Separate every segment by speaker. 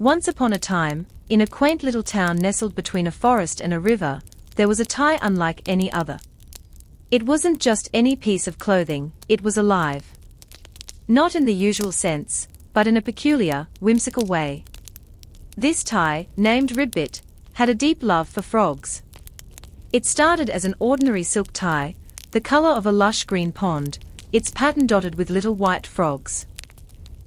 Speaker 1: Once upon a time, in a quaint little town nestled between a forest and a river, there was a tie unlike any other. It wasn't just any piece of clothing, it was alive. Not in the usual sense, but in a peculiar, whimsical way. This tie, named Ribbit, had a deep love for frogs. It started as an ordinary silk tie, the color of a lush green pond, its pattern dotted with little white frogs.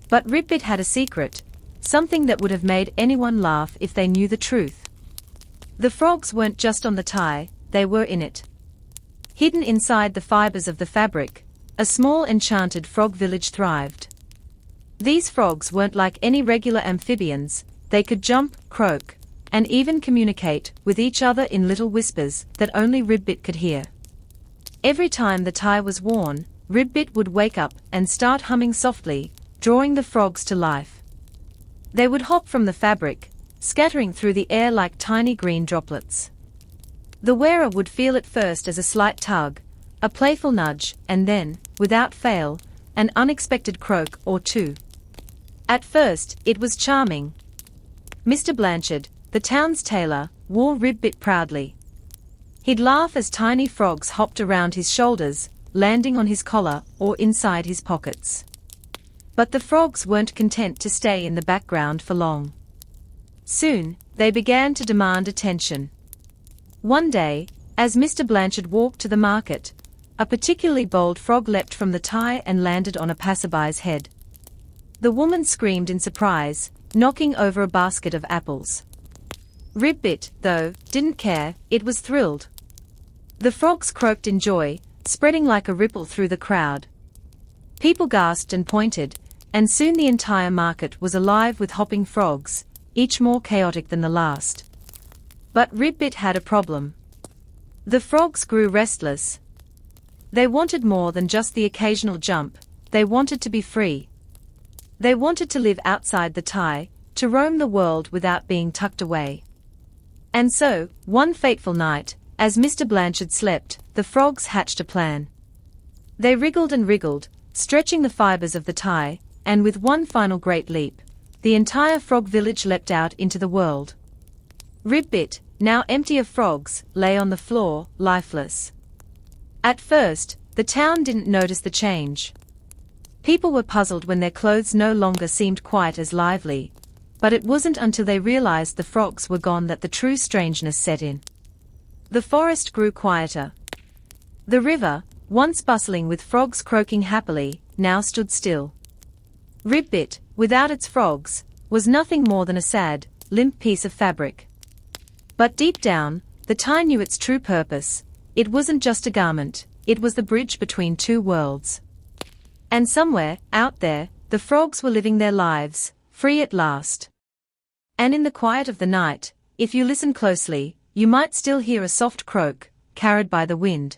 Speaker 1: But Ribbit had a secret, something that would have made anyone laugh if they knew the truth. The frogs weren't just on the tie, they were in it. Hidden inside the fibers of the fabric, a small enchanted frog village thrived. These frogs weren't like any regular amphibians, they could jump, croak, and even communicate with each other in little whispers that only Ribbit could hear. Every time the tie was worn, Ribbit would wake up and start humming softly, drawing the frogs to life. They would hop from the fabric, scattering through the air like tiny green droplets. The wearer would feel it first as a slight tug, a playful nudge, and then, without fail, an unexpected croak or two. At first, it was charming. Mr. Blanchard, the town's tailor, wore Ribbit proudly. He'd laugh as tiny frogs hopped around his shoulders, landing on his collar or inside his pockets. But the frogs weren't content to stay in the background for long. Soon, they began to demand attention. One day, as Mr. Blanchard walked to the market, a particularly bold frog leapt from the tie and landed on a passerby's head. The woman screamed in surprise, knocking over a basket of apples. Ribbit, though, didn't care, it was thrilled. The frogs croaked in joy, spreading like a ripple through the crowd. People gasped and pointed, and soon the entire market was alive with hopping frogs, each more chaotic than the last. But Ribbit had a problem. The frogs grew restless. They wanted more than just the occasional jump, they wanted to be free. They wanted to live outside the tie, to roam the world without being tucked away. And so, one fateful night, as Mr. Blanchard slept, the frogs hatched a plan. They wriggled and wriggled, stretching the fibers of the tie, and with one final great leap, the entire frog village leapt out into the world. Ribbit, now empty of frogs, lay on the floor, lifeless. At first, the town didn't notice the change. People were puzzled when their clothes no longer seemed quite as lively, but it wasn't until they realized the frogs were gone that the true strangeness set in. The forest grew quieter. The river, once bustling with frogs croaking happily, now stood still. Ribbit, without its frogs, was nothing more than a sad, limp piece of fabric. But deep down, the tie knew its true purpose. It wasn't just a garment, it was the bridge between two worlds. And somewhere, out there, the frogs were living their lives, free at last. And in the quiet of the night, if you listen closely, you might still hear a soft croak, carried by the wind.